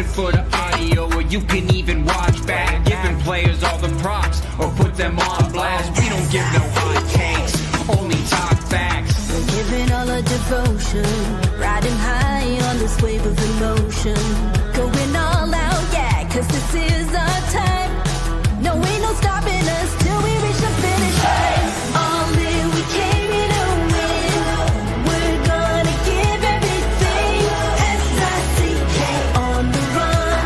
it for the audio, or you can even watch back. Giving players all the props, or put them on blast. We don't give no hot takes, only talk facts. We're giving all our devotion, riding high on this wave of emotion. Going all out, yeah, cause this is our time. No, ain't no stopping us till we reach the finish line. All in, we came here to win. We're gonna give everything. S-I-C-K on the run.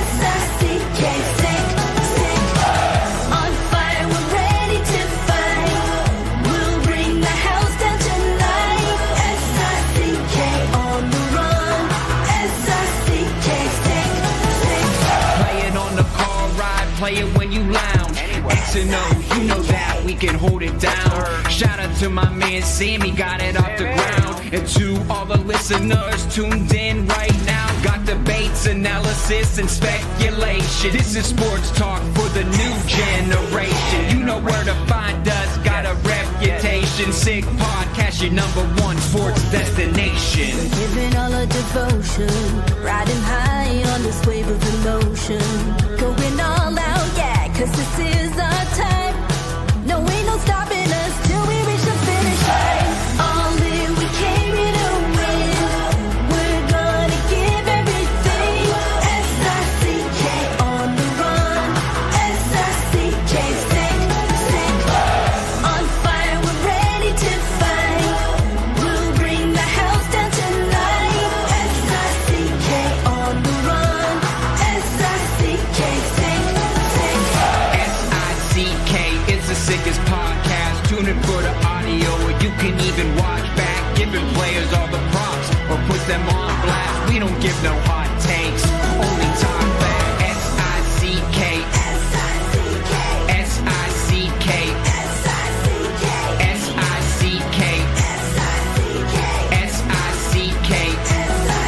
S-I-C-K, sick, sick. On fire, we're ready to fight. We'll bring the house down tonight. S-I-C-K on the run. S-I-C-K, sick, sick. Play it on the car ride, play it when you lounge. X and O, you know that we can hold it down. Shout out to my man Sammy, got it off the ground. And to all the listeners tuned in right now, got debates, analysis, and speculation. This is sports talk for the new generation. You know where to find us, got a reputation. Sick podcast, your #1 sports destination. We're giving all our devotion, riding high on this wave of emotion. Going all out, yeah, cause this is our time. No, ain't no stopping us till we reach the finish line. All in, we came here to win. We're gonna give everything. S-I-C-K on the run. S-I-C-K, sick, sick. On fire, we're ready to fight. We'll bring the house down tonight. S-I-C-K on the run. S-I-C-K, sick, sick. S-I-C-K, it's the sickest podcast. Tune in for the audio, or you can even watch back. Giving players all the props, or put them on blast. We don't give no hot takes, only talk back. S-I-C-K, S-I-C-K, S-I-C-K, S-I-C-K, S-I-C-K, S-I-C-K, S-I-C-K.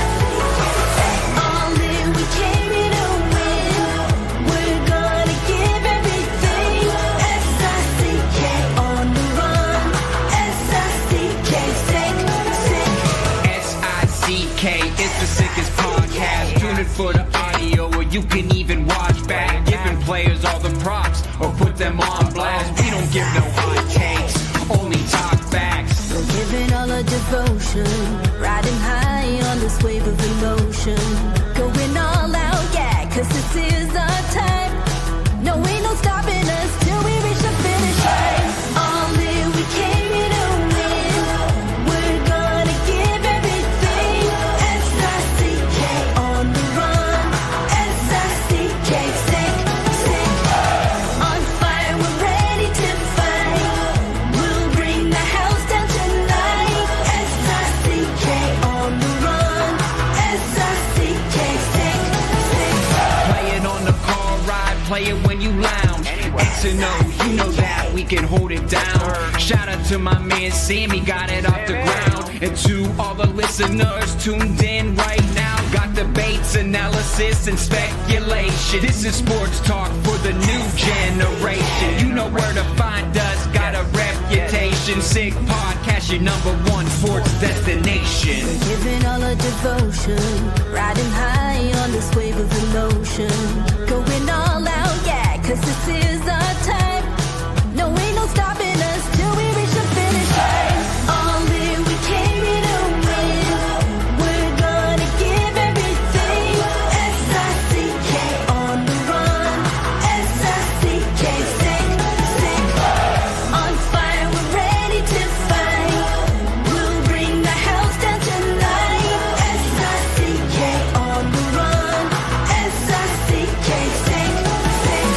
All in, we came here to win. We're gonna give everything. S-I-C-K on the run. S-I-C-K, sick, sick. S-I-C-K, it's the sickest podcast. Tune in for the audio, or you can even watch back. Giving players all the props, or put them on blast. We don't give no hot takes, only talk facts. We're giving all our devotion, riding high on this wave of emotion. Going all out, yeah, cause this is our time. No, ain't no stopping us till we reach the finish line. All in, we came here to win. We're gonna give everything. S-I-C-K on the run. S-I-C-K, sick, sick. On fire, we're ready to fight. We'll bring the house down tonight. S-I-C-K on the run. S-I-C-K, sick, sick. Play it on the car ride, play it when you lounge. X and O, you know that we can hold it down. Shout out to my man Sammy, got it off the ground. And to all the listeners tuned in right now, got debates, analysis, and speculation. This is sports talk for the new generation. You know where to find us, got a reputation. Sick podcast, your #1 sports destination. We're giving all our devotion, riding high on this wave of emotion. Going all out, yeah, cause this is our time. No, ain't no stopping us till we reach the finish line. All in, we came here to win. We're gonna give everything. S-I-C-K on the run. S-I-C-K, sick, sick. On fire, we're ready to fight. We'll bring the house down tonight. S-I-C-K on the run. S-I-C-K, sick, sick.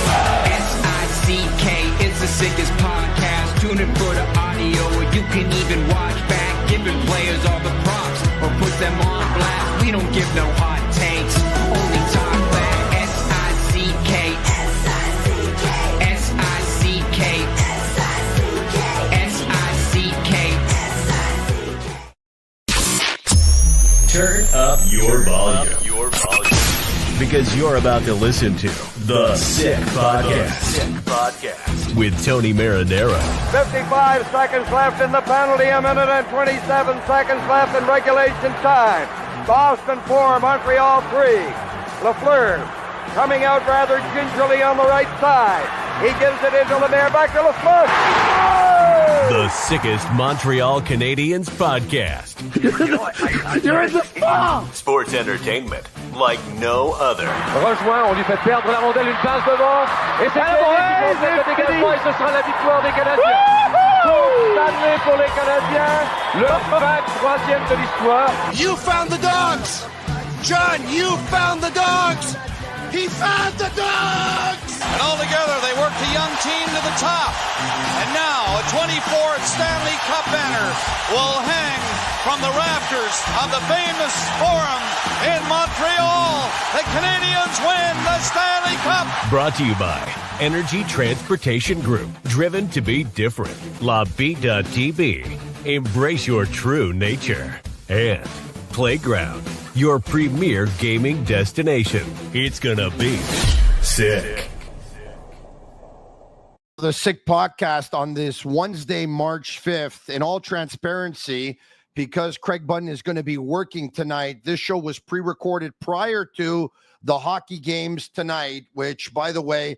S-I-C-K, it's the sickest podcast. Tune in for the audio, or you can even watch back. Giving players all the props, or put them on blast. We don't give no hot takes, only talk back. S-I-C-K, S-I-C-K, S-I-C-K, S-I-C-K, S-I-C-K. S-I-C-K. Turn up your volume. Because you're about to listen to The Sick Podcast. With Tony Marinaro. 55 seconds left in the penalty, a minute and 27 seconds left in regulation time. Boston 4, Montreal 3. Lafleur coming out rather gingerly on the right side. He gives it into Lemaire, back to Lafleur. Oh! The sickest Montreal Canadiens podcast. You're in the spa! Sports entertainment like no other. Rejoint, on lui fait perdre la rondelle, une passe devant. Et c'est le dégagement et ce sera la victoire des Canadiens. Coupe Stanley pour les Canadiens. Leur 23e de l'histoire. You found the dogs! John, you found the dogs! He found the dogs! And all together, they worked the young team to the top. And now, a 24th Stanley Cup banner will hang from the rafters of the famous Forum in Montreal. The Canadiens win the Stanley Cup! Brought to you by Energy Transportation Group. Driven to be different. La Vida Tibi. Embrace your true nature. And Playground, your premier gaming destination. It's gonna be sick. The Sick Podcast on this Wednesday, March 5th. In all transparency, because Craig Button is going to be working tonight, this show was pre-recorded prior to the hockey games tonight, which, by the way,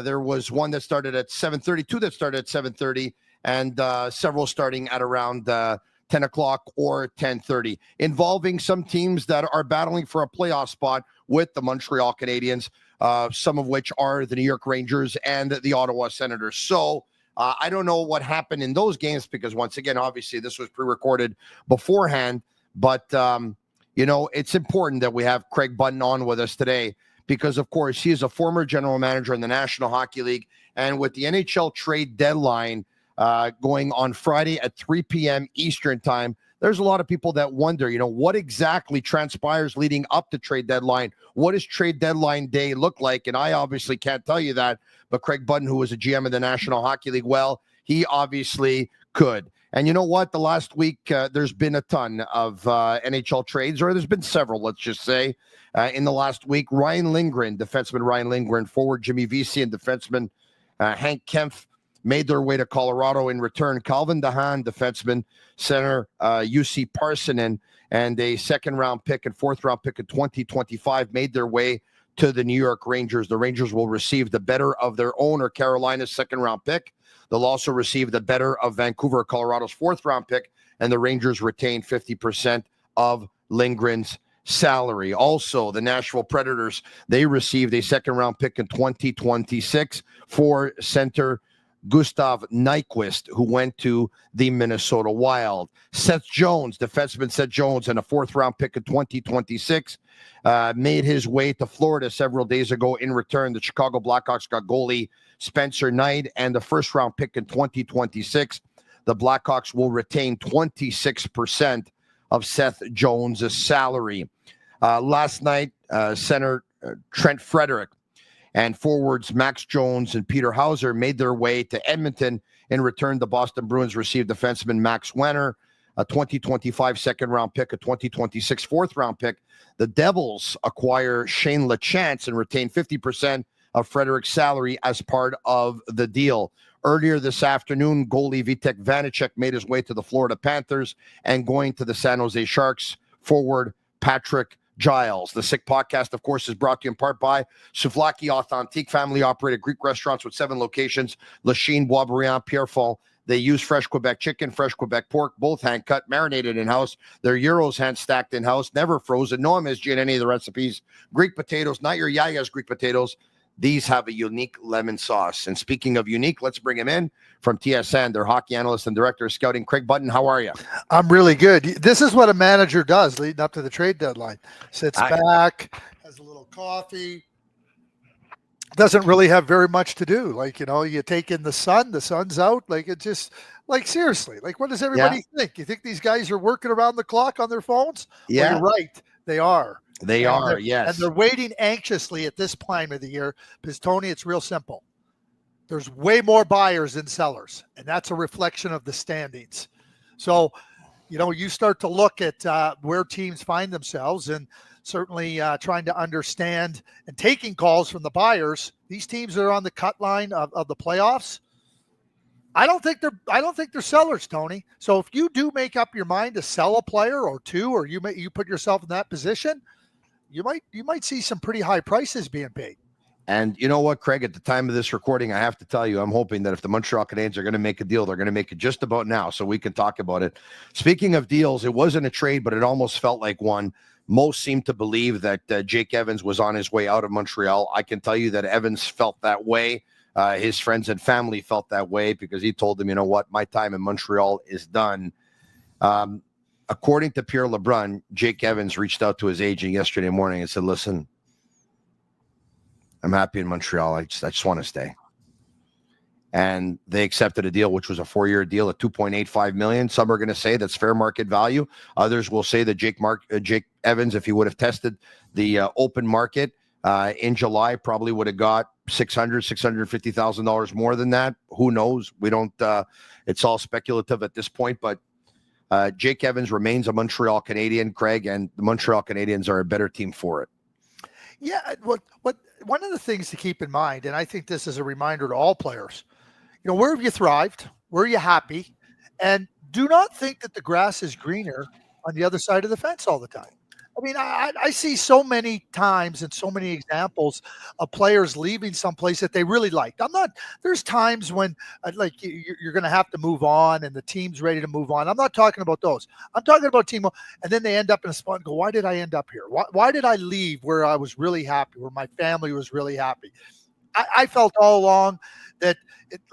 there was one that started at 7:30, two that started at 7:30, and several starting at around 10 o'clock or 10:30, involving some teams that are battling for a playoff spot with the Montreal Canadiens, some of which are the New York Rangers and the Ottawa Senators. So I don't know what happened in those games because, once again, obviously this was pre-recorded beforehand. But, it's important that we have Craig Button on with us today because, of course, he is a former general manager in the National Hockey League. And with the NHL trade deadline going on Friday at 3 p.m. Eastern time, there's a lot of people that wonder, what exactly transpires leading up to trade deadline? What does trade deadline day look like? And I obviously can't tell you that, but Craig Button, who was a GM of the National Hockey League, well, he obviously could. And you know what? The last week, there's been a ton of NHL trades, or there's been several, let's just say. In the last week, defenseman Ryan Lindgren, forward Jimmy Vesey, and defenseman Hank Kempf made their way to Colorado. In return, Calvin DeHaan, defenseman, center UC Parsonen, and a second-round pick and fourth-round pick in 2025 made their way to the New York Rangers. The Rangers will receive the better of their own or Carolina's second-round pick. They'll also receive the better of Vancouver, Colorado's fourth-round pick, and the Rangers retain 50% of Lindgren's salary. Also, the Nashville Predators, they received a second-round pick in 2026 for center Gustav Nyquist, who went to the Minnesota Wild. Defenseman Seth Jones, and a fourth-round pick in 2026, made his way to Florida several days ago. In return, the Chicago Blackhawks got goalie Spencer Knight and the first-round pick in 2026. The Blackhawks will retain 26% of Seth Jones' salary. Last night, center Trent Frederick and forwards Max Jones and Peter Hauser made their way to Edmonton. In return, the Boston Bruins received defenseman Max Wenner, a 2025 second-round pick, a 2026 fourth-round pick. The Devils acquire Shane Lachance and retain 50% of Frederick's salary as part of the deal. Earlier this afternoon, goalie Vitek Vanacek made his way to the Florida Panthers, and going to the San Jose Sharks, forward Patrick Giles. The Sick Podcast, of course, is brought to you in part by Souvlaki Authentique, family-operated Greek restaurants with 7 locations, Lachine, Boisbriand, Pierrefonds. They use fresh Quebec chicken, fresh Quebec pork, both hand-cut, marinated in-house. Their gyros hand-stacked in-house, never frozen, no MSG in any of the recipes. Greek potatoes, not your Yaya's Greek potatoes. These have a unique lemon sauce. And speaking of unique, let's bring him in from TSN, their hockey analyst and director of scouting, Craig Button. How are you? I'm really good. This is what a manager does leading up to the trade deadline. Sits back, has a little coffee, doesn't really have very much to do. You take in the sun's out. Seriously, what does everybody think? You think these guys are working around the clock on their phones? Yeah. Well, you're right. They are. Yes. And they're waiting anxiously at this time of the year because, Tony, it's real simple. There's way more buyers than sellers, and that's a reflection of the standings. So, you start to look at where teams find themselves, and certainly trying to understand and taking calls from the buyers. These teams that are on the cut line of the playoffs, I don't think they're sellers, Tony. So if you do make up your mind to sell a player or two, or you put yourself in that position, you might see some pretty high prices being paid. And you know what, Craig, at the time of this recording, I have to tell you, I'm hoping that if the Montreal Canadiens are going to make a deal, they're going to make it just about now so we can talk about it. Speaking of deals, it wasn't a trade, but it almost felt like one. Most seem to believe that Jake Evans was on his way out of Montreal. I can tell you that Evans felt that way. His friends and family felt that way because he told them, you know what, my time in Montreal is done. According to Pierre LeBrun, Jake Evans reached out to his agent yesterday morning and said, listen, I'm happy in Montreal. I just want to stay. And they accepted a deal, which was a 4-year deal at $2.85 million. Some are going to say that's fair market value. Others will say that Jake Evans, if he would have tested the open market in July, probably would have got $650,000 more than that. Who knows? We don't. It's all speculative at this point. But Jake Evans remains a Montreal Canadien, Craig, and the Montreal Canadiens are a better team for it. Yeah. What one of the things to keep in mind, and I think this is a reminder to all players, where have you thrived? Where are you happy? And do not think that the grass is greener on the other side of the fence all the time. I mean, I see so many times and so many examples of players leaving someplace that they really liked. There's times when like you're going to have to move on and the team's ready to move on. I'm not talking about those. I'm talking about team. And then they end up in a spot and go, why did I end up here? Why did I leave where I was really happy, where my family was really happy? I felt all along that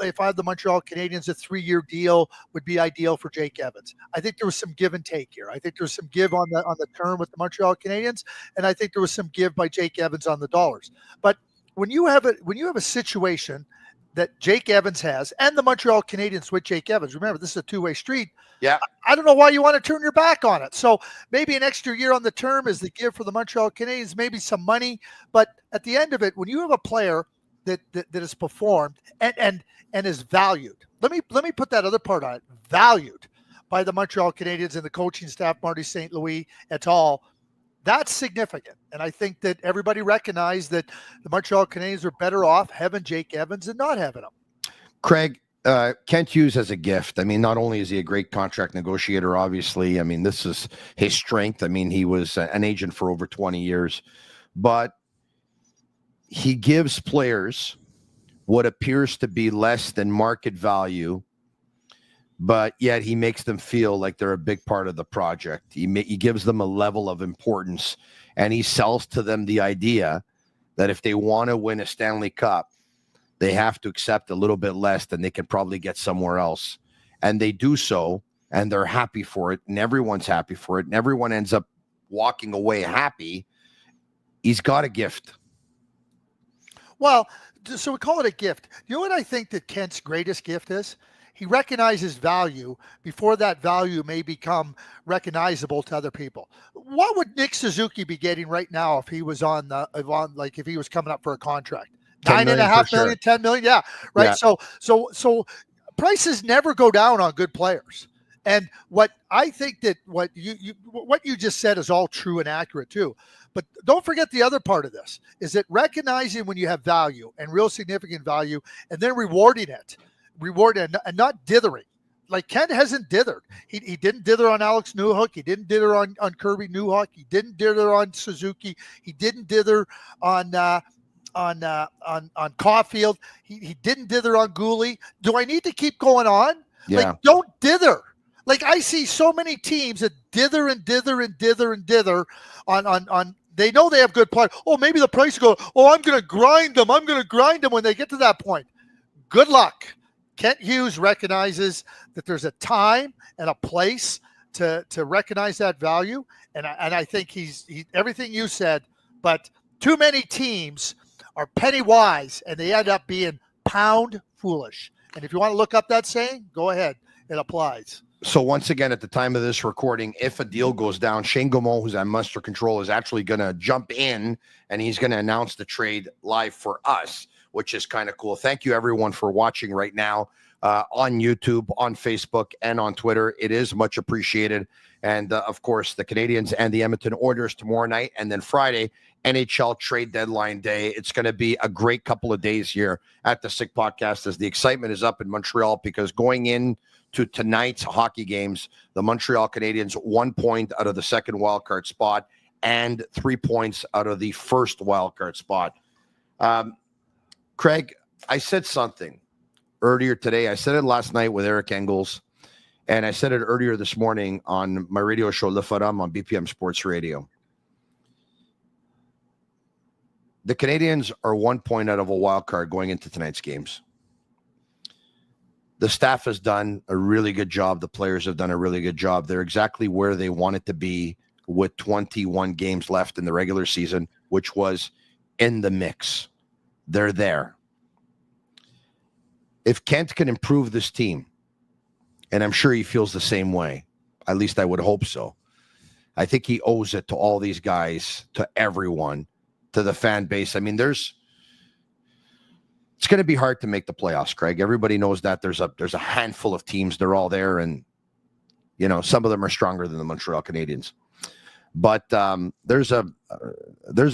if I had the Montreal Canadiens, a 3-year deal would be ideal for Jake Evans. I think there was some give and take here. I think there was some give on the term with the Montreal Canadiens, and I think there was some give by Jake Evans on the dollars. But when you have a situation that Jake Evans has and the Montreal Canadiens with Jake Evans, remember this is a two-way street. Yeah, I don't know why you want to turn your back on it. So maybe an extra year on the term is the give for the Montreal Canadiens, maybe some money. But at the end of it, when you have a player that has performed and is valued. Let me put that other part on it. Valued by the Montreal Canadiens and the coaching staff, Marty St. Louis et al. That's significant. And I think that everybody recognized that the Montreal Canadiens are better off having Jake Evans than not having him. Craig, Kent Hughes has a gift. I mean, not only is he a great contract negotiator, obviously, I mean, this is his strength. I mean, he was an agent for over 20 years, but he gives players what appears to be less than market value, but yet he makes them feel like they're a big part of the project. He gives them a level of importance, and he sells to them the idea that if they want to win a Stanley Cup, they have to accept a little bit less than they can probably get somewhere else. And they do so, and they're happy for it, and everyone's happy for it, and everyone ends up walking away happy. He's got a gift. Well, so we call it a gift. You know what I think that Kent's greatest gift is? He recognizes value before that value may become recognizable to other people. What would Nick Suzuki be getting right now if he was if he was coming up for a contract? $9.5 million, 10 million. Yeah. Right. Yeah. So prices never go down on good players. And what I think that what you just said is all true and accurate too. But don't forget the other part of this is that recognizing when you have value and real significant value and then rewarding it and not dithering. Like Kent hasn't dithered. He didn't dither on Alex Newhook. He didn't dither on Kirby Newhook. He didn't dither on Suzuki. He didn't dither on Caulfield. He didn't dither on Gooley. Do I need to keep going on? Yeah. Like, don't dither. Like I see so many teams that dither on they know they have good players. Oh, maybe the price goes, I'm going to grind them. I'm going to grind them when they get to that point. Good luck. Kent Hughes recognizes that there's a time and a place to recognize that value. And I think he's everything you said, but too many teams are penny wise and they end up being pound foolish. And if you want to look up that saying, go ahead. It applies. So once again, at the time of this recording, if a deal goes down, Shane Gaumont, who's at Muster Control, is actually going to jump in and he's going to announce the trade live for us, which is kind of cool. Thank you, everyone, for watching right now on YouTube, on Facebook, and on Twitter. It is much appreciated. And, of course, the Canadiens and the Edmonton Oilers tomorrow night. And then Friday, NHL trade deadline day. It's going to be a great couple of days here at the Sick Podcast as the excitement is up in Montreal because going in to tonight's hockey games, the Montreal Canadiens 1 point out of the second wildcard spot and 3 points out of the first wildcard spot. Craig, I said something earlier today. I said it last night with Eric Engels, and I said it earlier this morning on my radio show, Le Forum, on BPM Sports Radio. The Canadiens are 1 point out of a wild card going into tonight's games. The staff has done a really good job. The players have done a really good job. They're exactly where they wanted to be with 21 games left in the regular season, which was in the mix. They're there. If Kent can improve this team, and I'm sure he feels the same way, at least I would hope so, I think he owes it to all these guys, to everyone, to the fan base. I mean, it's going to be hard to make the playoffs, Craig. Everybody knows that. There's a handful of teams. They're all there, and some of them are stronger than the Montreal Canadiens. But there's a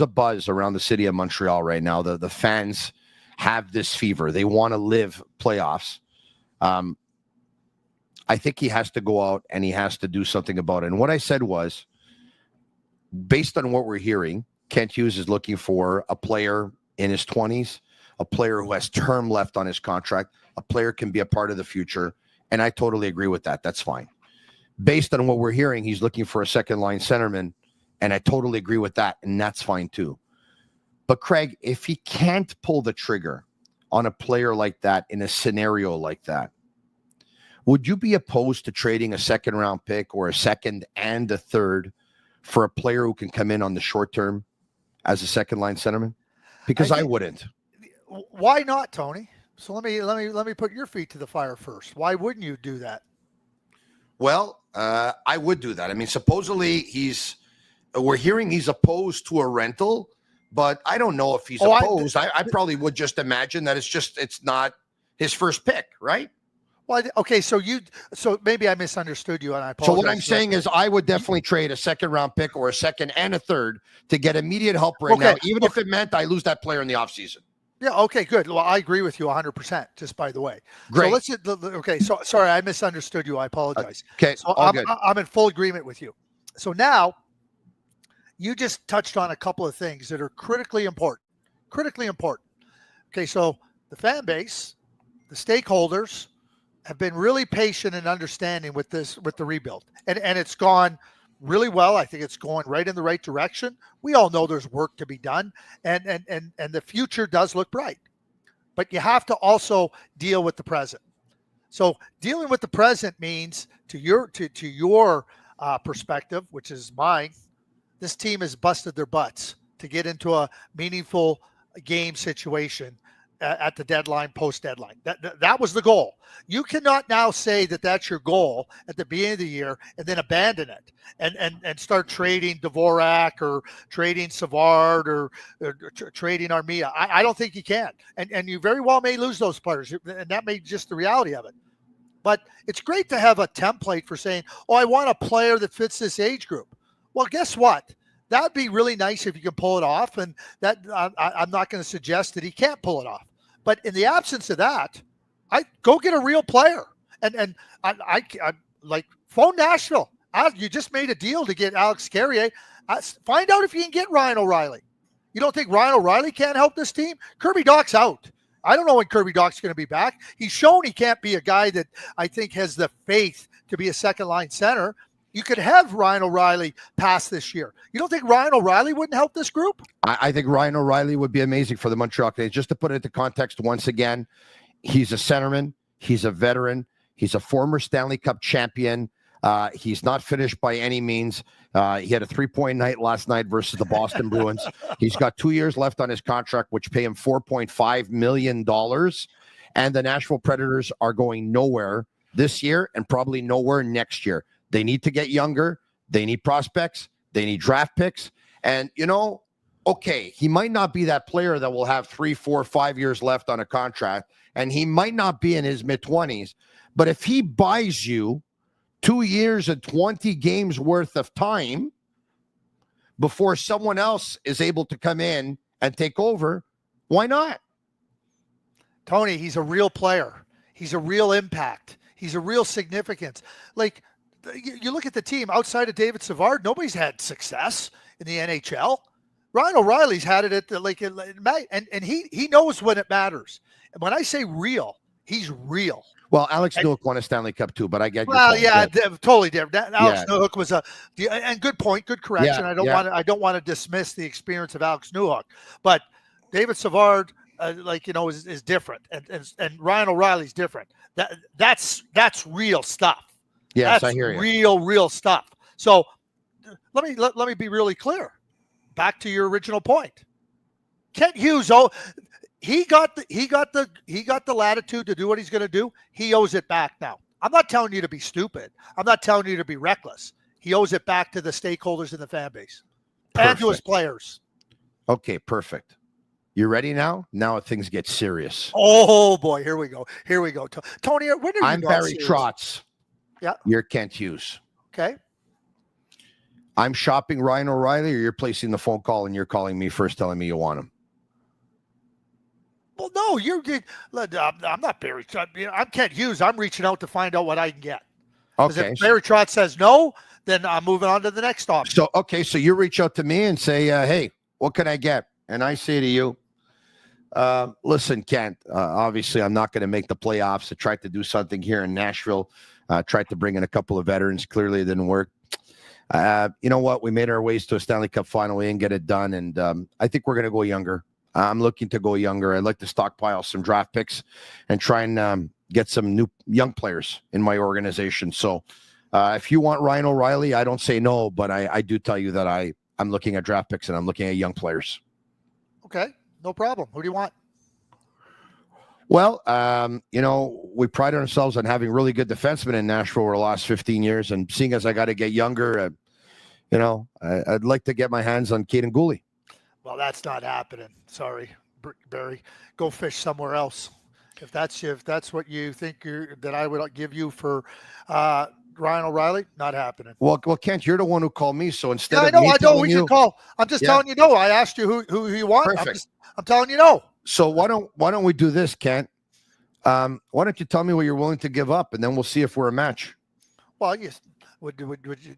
buzz around the city of Montreal right now. The fans have this fever. They want to live playoffs. I think he has to go out and he has to do something about it. And what I said was, based on what we're hearing, Kent Hughes is looking for a player in his 20s, a player who has term left on his contract, a player can be a part of the future. And I totally agree with that. That's fine. Based on what we're hearing, he's looking for a second-line centerman, and I totally agree with that, and that's fine too. But, Craig, if he can't pull the trigger on a player like that in a scenario like that, would you be opposed to trading a second-round pick or a second and a third for a player who can come in on the short term as a second-line centerman? Because I wouldn't. Why not, Tony? So let me put your feet to the fire first. Why wouldn't you do that? Well, I would do that. I mean, supposedly we're hearing he's opposed to a rental, but I don't know if he's opposed. I probably would just imagine that it's not his first pick, right? Well, okay, so maybe I misunderstood you, and I apologize. So what I'm saying is I would definitely trade a second-round pick or a second and a third to get immediate help right now, even if it meant I lose that player in the offseason. Yeah, okay, good. Well, I agree with you 100%, just by the way. Great. So sorry, I misunderstood you. I apologize. Okay, so I'm in full agreement with you. So now you just touched on a couple of things that are critically important. Okay, so the fan base, the stakeholders have been really patient and understanding with the rebuild. And it's gone really well. I think it's going right in the right direction. We all know there's work to be done, and the future does look bright. But you have to also deal with the present. So dealing with the present means, to your perspective, which is mine, this team has busted their butts to get into a meaningful game situation at the deadline, post-deadline. That was the goal. You cannot now say that that's your goal at the beginning of the year and then abandon it and start trading Dvorak or trading Savard or trading Armia. I don't think you can. And you very well may lose those players, and that may be just the reality of it. But it's great to have a template for saying, oh, I want a player that fits this age group. Well, guess what? That'd be really nice if you can pull it off, and that I'm not going to suggest that he can't pull it off. But in the absence of that, I go get a real player, and I like phone Nashville. You just made a deal to get Alex Carrier. Find out if you can get Ryan O'Reilly. You don't think Ryan O'Reilly can't help this team? Kirby Dach's out. I don't know when Kirby Dach's going to be back. He's shown he can't be a guy that I think has the faith to be a second-line center. You could have Ryan O'Reilly pass this year. You don't think Ryan O'Reilly wouldn't help this group? I think Ryan O'Reilly would be amazing for the Montreal Canadiens. Just to put it into context once again, he's a centerman. He's a veteran. He's a former Stanley Cup champion. He's not finished by any means. He had a 3-point night last night versus the Boston Bruins. He's got 2 years left on his contract, which pay him $4.5 million. And the Nashville Predators are going nowhere this year and probably nowhere next year. They need to get younger. They need prospects. They need draft picks. And, okay, he might not be that player that will have 3, 4, 5 years left on a contract, and he might not be in his mid-20s. But if he buys you 2 years and 20 games worth of time before someone else is able to come in and take over, why not? Tony, he's a real player. He's a real impact. He's a real significance. Like, you look at the team outside of David Savard, nobody's had success in the NHL. Ryan O'Reilly's had it at and he knows when it matters. And when I say real, he's real. Well, Alex Newhook won a Stanley Cup too, but I get your Well, point. totally different. Alex Newhook was and good point, good correction. Yeah, I don't want to dismiss the experience of Alex Newhook, but David Savard, is different, and Ryan O'Reilly's different. That's real stuff. Yes, that's I hear you. Real stuff. So let me be really clear. Back to your original point. Kent Hughes, he got the latitude to do what he's going to do. He owes it back now. I'm not telling you to be stupid. I'm not telling you to be reckless. He owes it back to the stakeholders in the fan base and to his players. Okay, perfect. You ready now? Now things get serious. Oh boy, here we go. Tony, when are you? I'm Barry Trotz. Yeah. You're Kent Hughes. Okay. I'm shopping Ryan O'Reilly, or you're placing the phone call and you're calling me first, telling me you want him. Well, no, I'm not Barry Trotz. I'm Kent Hughes. I'm reaching out to find out what I can get. Okay. If Barry Trotz says no, then I'm moving on to the next option. So you reach out to me and say, hey, what can I get? And I say to you, listen, Kent, obviously I'm not going to make the playoffs. I tried to do something here in Nashville. Tried to bring in a couple of veterans. Clearly it didn't work. You know what? We made our ways to a Stanley Cup final. We didn't get it done. And I think we're going to go younger. I'm looking to go younger. I'd like to stockpile some draft picks and try and get some new young players in my organization. So if you want Ryan O'Reilly, I don't say no, but I do tell you that I'm looking at draft picks and I'm looking at young players. Okay, no problem. Who do you want? Well, we pride ourselves on having really good defensemen in Nashville over the last 15 years. And seeing as I got to get younger, I'd like to get my hands on Caden Gooley. Well, that's not happening. Sorry, Barry. Go fish somewhere else. If that's what you think that I would give you for Ryan O'Reilly, not happening. Well, Kent, you're the one who called me. So instead I know we should call. I'm just telling you no. I asked you who you want. Perfect. I'm telling you no. So why don't we do this, Kent? Why don't you tell me what you're willing to give up, and then we'll see if we're a match. Well, yes.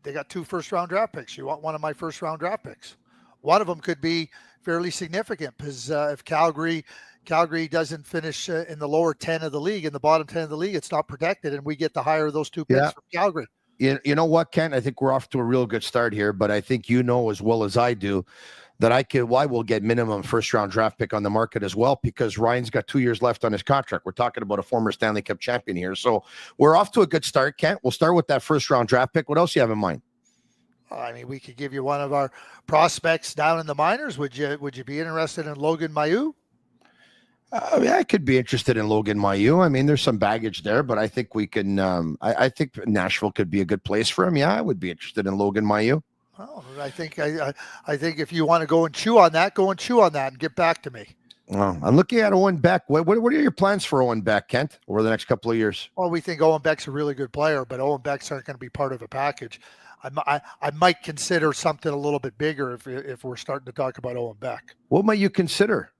They got 2 first-round draft picks. You want one of my first-round draft picks? One of them could be fairly significant because if Calgary doesn't finish in the lower 10 of the league, in the bottom 10 of the league, it's not protected, and we get the higher of those 2 picks from Calgary. You know what, Kent? I think we're off to a real good start here, but I think you know as well as I do that I will get minimum first-round draft pick on the market as well because Ryan's got 2 years left on his contract. We're talking about a former Stanley Cup champion here. So we're off to a good start, Kent. We'll start with that first-round draft pick. What else do you have in mind? I mean, we could give you one of our prospects down in the minors. Would you be interested in Logan Mailloux? I could be interested in Logan Mailloux. I mean, there's some baggage there, but I think we can. I think Nashville could be a good place for him. Yeah, I would be interested in Logan Mailloux. Well, I think if you want to go and chew on that, and get back to me. Well, I'm looking at Owen Beck. What are your plans for Owen Beck, Kent, over the next couple of years? Well, we think Owen Beck's a really good player, but Owen Beck's aren't going to be part of a package. I might consider something a little bit bigger if we're starting to talk about Owen Beck. What might you consider?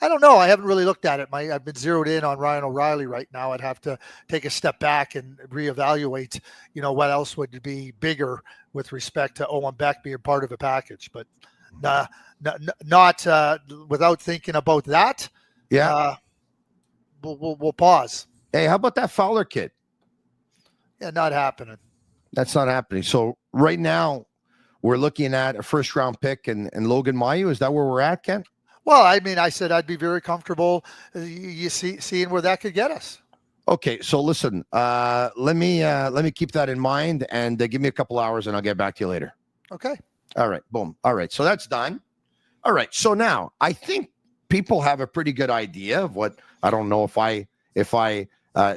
I don't know. I haven't really looked at it. I've been zeroed in on Ryan O'Reilly right now. I'd have to take a step back and reevaluate, what else would be bigger with respect to Owen Beck being part of a package. But not without thinking about that. Yeah. We'll pause. Hey, how about that Fowler kid? Yeah, not happening. That's not happening. So right now we're looking at a first-round pick and Logan Mailloux. Is that where we're at, Ken? Well, I mean, I said I'd be very comfortable seeing where that could get us. Okay, so listen, let me keep that in mind and give me a couple hours and I'll get back to you later. Okay. All right, boom. All right, so that's done. All right, so now I think people have a pretty good idea of what. I don't know if I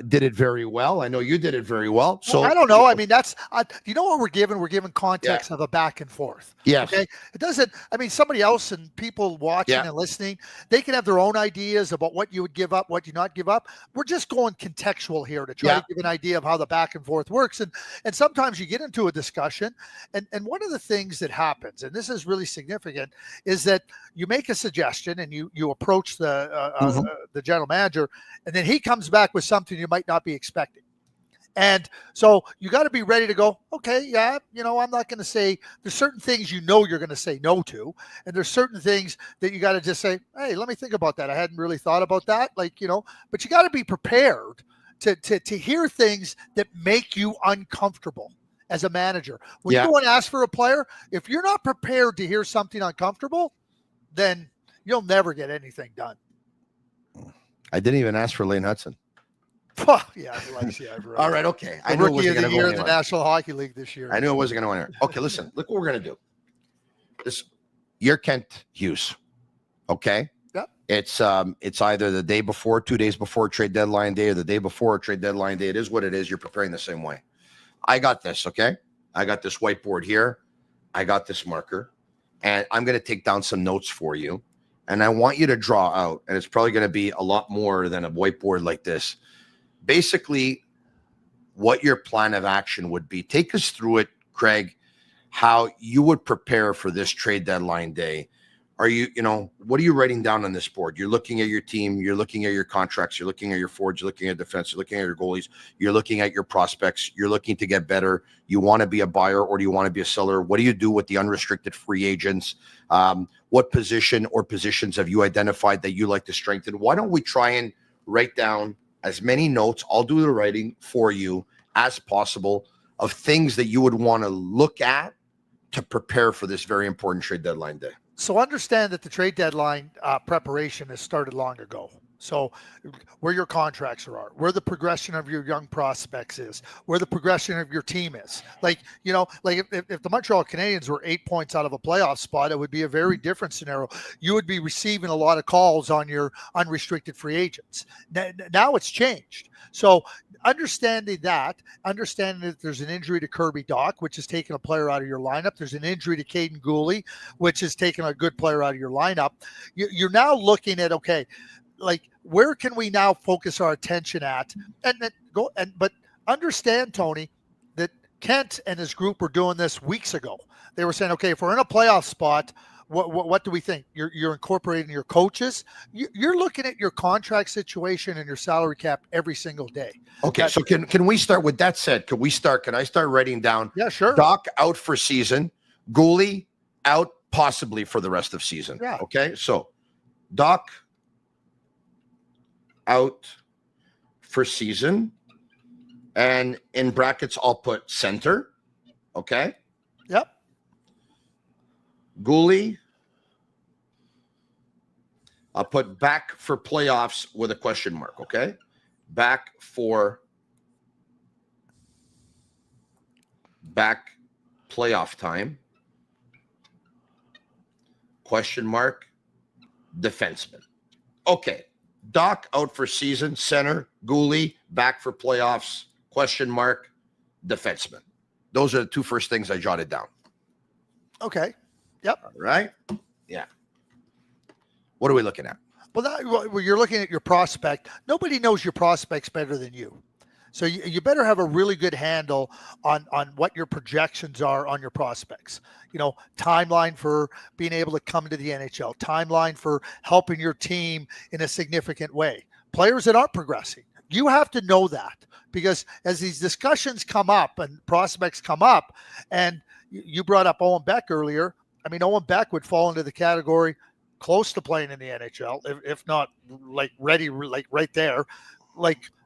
did it very well. I know you did it very well. So I don't know. I mean, that's you know what we're given? We're given context of a back and forth. Yes. Okay. It doesn't. I mean, somebody else and people watching and listening, they can have their own ideas about what you would give up, what you not give up. We're just going contextual here to try to give an idea of how the back and forth works. And sometimes you get into a discussion, and one of the things that happens, and this is really significant, is that you make a suggestion and you approach the general manager, and then he comes back with something you might not be expecting. And so you got to be ready to go, okay, yeah, I'm not going to say, there's certain things you're going to say no to. And there's certain things that you got to just say, hey, let me think about that. I hadn't really thought about that. But you got to be prepared to hear things that make you uncomfortable as a manager. When you go and ask for a player, if you're not prepared to hear something uncomfortable, then you'll never get anything done. I didn't even ask for Lane Hudson. Yeah, all right, okay. I knew it wasn't going to go anywhere in the National Hockey League this year. I knew it wasn't going to go anywhere. Okay, listen, look what we're going to do. You're Kent Hughes, okay? Yep. It's either the day before, 2 days before trade deadline day, or the day before trade deadline day. It is what it is. You're preparing the same way. I got this, okay? I got this whiteboard here. I got this marker, and I'm going to take down some notes for you, and I want you to draw out, and it's probably going to be a lot more than a whiteboard like this. Basically, what your plan of action would be. Take us through it, Craig, how you would prepare for this trade deadline day. Are you, what are you writing down on this board? You're looking at your team, you're looking at your contracts, you're looking at your forwards, you're looking at defense, you're looking at your goalies, you're looking at your prospects, you're looking to get better. You want to be a buyer or do you want to be a seller? What do you do with the unrestricted free agents? What position or positions have you identified that you like to strengthen? Why don't we try and write down as many notes, I'll do the writing for you as possible, of things that you would want to look at to prepare for this very important trade deadline day. So understand that the trade deadline preparation has started long ago. So where your contracts are, where the progression of your young prospects is, where the progression of your team is. If the Montreal Canadiens were 8 points out of a playoff spot, it would be a very different scenario. You would be receiving a lot of calls on your unrestricted free agents. Now it's changed. So understanding that there's an injury to Kirby Dach, which has taken a player out of your lineup. There's an injury to Caden Gooley, which has taken a good player out of your lineup. You're now looking at, okay, where can we now focus our attention at? But understand, Tony, that Kent and his group were doing this weeks ago. They were saying, okay, if we're in a playoff spot, what do we think? You're incorporating your coaches. You're looking at your contract situation and your salary cap every single day. Okay, so can we start with that said? Can I start writing down? Yeah, sure. Dach out for season, Gooley out possibly for the rest of season. Yeah. Okay, so Dach out for season, and in brackets I'll put center. Okay. Yep. Gooley, I'll put back for playoffs with a question mark. Okay. Back playoff time. Question mark. Defenseman. Okay. Dach out for season, center, Gooley, back for playoffs, question mark, defenseman. Those are the two first things I jotted down. Okay. Yep. All right. Yeah. What are we looking at? Well, you're looking at your prospect. Nobody knows your prospects better than you. So you better have a really good handle on what your projections are on your prospects. Timeline for being able to come to the NHL, timeline for helping your team in a significant way. Players that aren't progressing. You have to know that, because as these discussions come up and prospects come up, and you brought up Owen Beck earlier. I mean, Owen Beck would fall into the category close to playing in the NHL, if not ready, right there.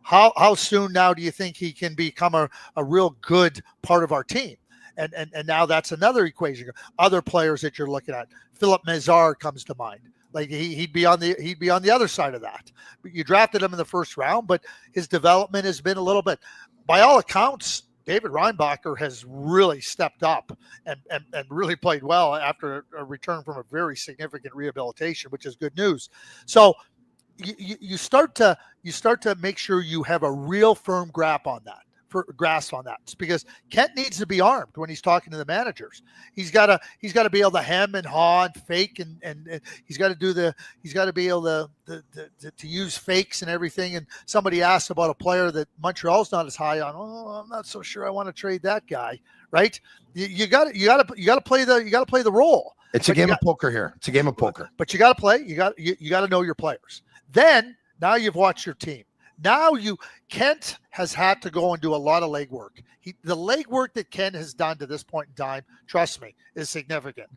How soon now do you think he can become a real good part of our team? And now that's another equation. Other players that you're looking at, Philip Mazar comes to mind. He'd be on the other side of that. You drafted him in the first round, but his development has been a little bit, by all accounts, David Reinbacher has really stepped up and really played well after a return from a very significant rehabilitation, which is good news. So you start to make sure you have a real firm grasp on that. It's because Kent needs to be armed when he's talking to the managers. He's got to be able to hem and haw and fake, and he's got to be able to use fakes and everything. And somebody asked about a player that Montreal's not as high on. Oh, I'm not so sure I want to trade that guy. Right? You got to play the role. It's a game of poker here. It's a game of poker. But you got to play. You got to know your players. Then now you've watched your team. now Kent has had to go and do a lot of legwork. The legwork that Kent has done to this point in time, trust me, is significant.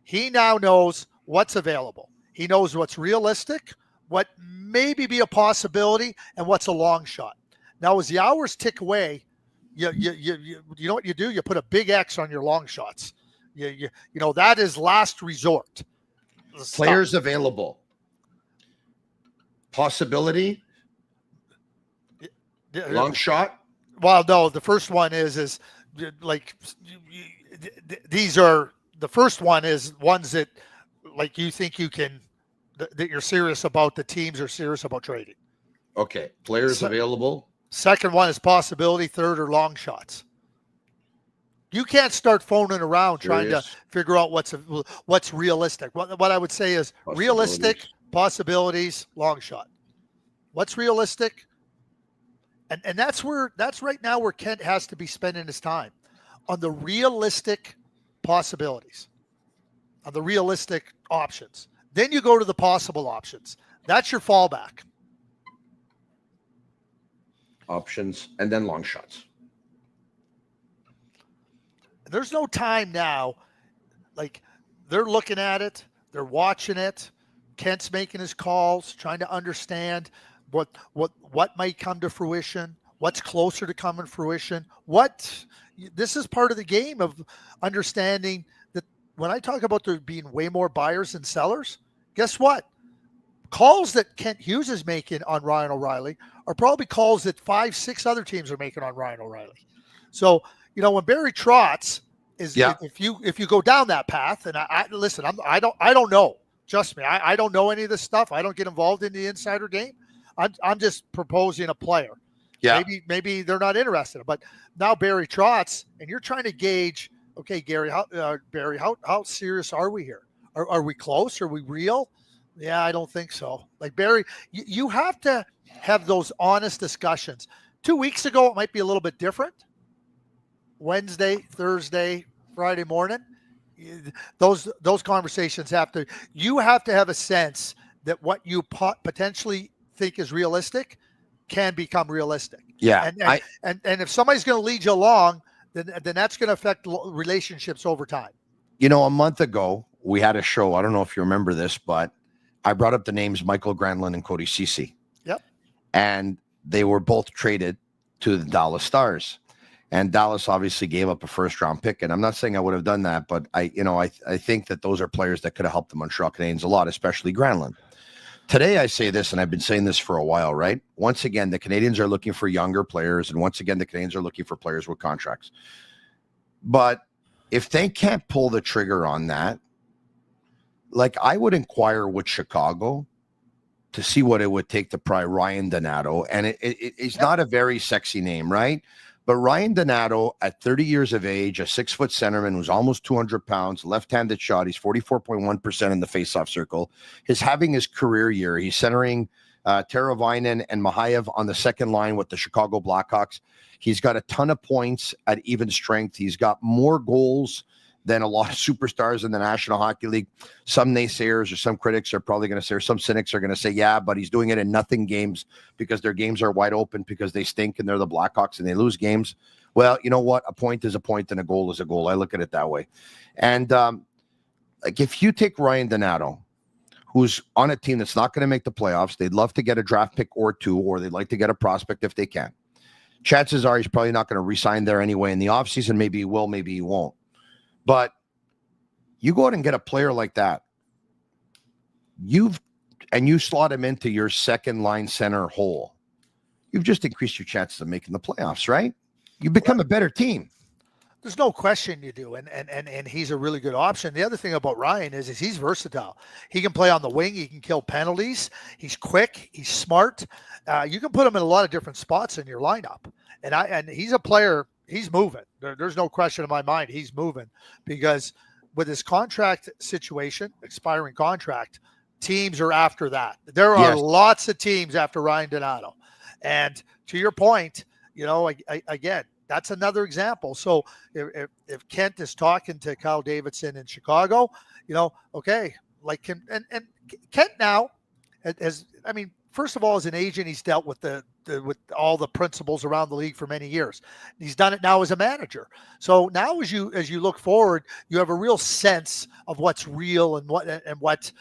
He now knows what's available. He knows what's realistic, what maybe be a possibility, and what's a long shot. Now, as the hours tick away, you know what you do? You put a big X on your long shots. You know that is last resort. Players available. Possibility. Long shot. Well, no. The first one is like these are the first one is ones that like you think you can that you're serious about. The teams are serious about trading. Okay, players available. Second one is possibility. Third are long shots. You can't start phoning around trying to figure out what's realistic. What I would say is realistic, possibilities, long shot. What's realistic? And that's right now where Kent has to be spending his time on the realistic possibilities, on the realistic options. Then you go to the possible options. That's your fallback. Options and then long shots. There's no time now. Like they're looking at it, they're watching it. Kent's making his calls, trying to understand what might come to fruition, what's closer to coming to fruition. This is part of the game of understanding that when I talk about there being way more buyers than sellers, guess what? Calls that Kent Hughes is making on Ryan O'Reilly are probably calls that 5-6 other teams are making on Ryan O'Reilly. So, when Barry Trotz is, if you go down that path, and I listen, I don't know. Trust me, I don't know any of this stuff. I don't get involved in the insider game. I'm just proposing a player. Yeah. Maybe they're not interested. But now Barry Trotz, and you're trying to gauge. Okay, Gary, Barry, how serious are we here? Are we close? Are we real? Yeah, I don't think so. Like Barry, you have to have those honest discussions. 2 weeks ago, it might be a little bit different. Wednesday, Thursday, Friday morning, those conversations you have to have a sense that what you potentially think is realistic can become realistic. Yeah. And if somebody's going to lead you along, then that's going to affect relationships over time. A month ago, we had a show. I don't know if you remember this, but I brought up the names Michael Granlund and Cody Ceci. Yep. And they were both traded to the Dallas Stars. And Dallas obviously gave up a first-round pick. And I'm not saying I would have done that, but I think that those are players that could have helped the Montreal Canadiens a lot, especially Granlund. Today, I say this, and I've been saying this for a while, right? Once again, the Canadiens are looking for younger players, and once again, the Canadiens are looking for players with contracts. But if they can't pull the trigger on that, like I would inquire with Chicago to see what it would take to pry Ryan Donato. And it's not a very sexy name, right? But Ryan Donato, at 30 years of age, a 6-foot centerman who's almost 200 pounds, left-handed shot. He's 44.1% in the faceoff circle. He's having his career year. He's centering Teravainen and Mahayev on the second line with the Chicago Blackhawks. He's got a ton of points at even strength. He's got more goals than a lot of superstars in the National Hockey League. Some naysayers or some critics are probably going to say, or some cynics are going to say, yeah, but he's doing it in nothing games because their games are wide open because they stink and they're the Blackhawks and they lose games. Well, you know what? A point is a point and a goal is a goal. I look at it that way. And like if you take Ryan Donato, who's on a team that's not going to make the playoffs, they'd love to get a draft pick or two, or they'd like to get a prospect if they can. Chances are he's probably not going to re-sign there anyway in the offseason. Maybe he will, maybe he won't. But you go out and get a player like that, you slot him into your second line center hole. You've just increased your chances of making the playoffs, right? You become a better team. There's no question you do, and he's a really good option. The other thing about Ryan is he's versatile. He can play on the wing. He can kill penalties. He's quick. He's smart. You can put him in a lot of different spots in your lineup. And he's a player. He's moving. There's no question in my mind. He's moving because with his contract situation, expiring contract, teams are after that. There are lots of teams after Ryan Donato. And to your point, again, that's another example. So if Kent is talking to Kyle Davidson in Chicago, okay, like him and Kent now first of all, as an agent, he's dealt with with all the principals around the league for many years. He's done it now as a manager. So now, as you look forward, you have a real sense of what's real and what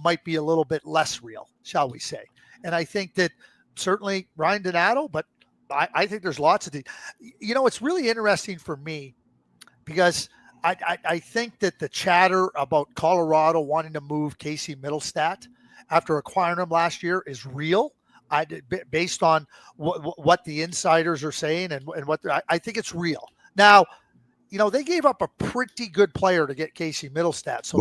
might be a little bit less real, shall we say? And I think that certainly Ryan Donato, but I think there's lots of things. It's really interesting for me because I think that the chatter about Colorado wanting to move Casey Middlestat after acquiring him last year is real. Based on what the insiders are saying and what I think it's real. Now, they gave up a pretty good player to get Casey Middlestat, so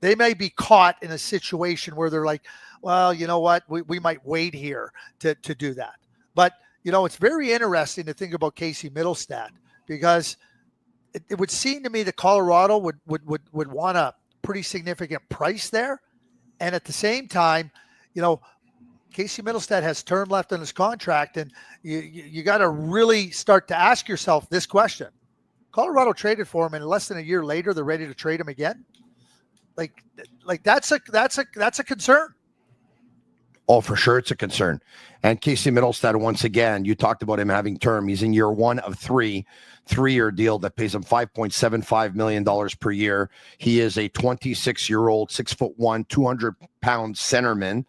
they may be caught in a situation where they're like, well, you know what, we might wait here to do that. But it's very interesting to think about Casey Middlestat because it would seem to me that Colorado would want a pretty significant price there. And at the same time, Casey Middlestat has term left on his contract, and you got to really start to ask yourself this question. Colorado traded for him, and less than a year later, they're ready to trade him again. Like that's a concern. Oh, for sure, it's a concern. And Casey Middlestat, once again, you talked about him having term. He's in year 1 of 3-year deal that pays him $5.75 million per year. He is a 26-year-old, 6'1", 200-pound centerman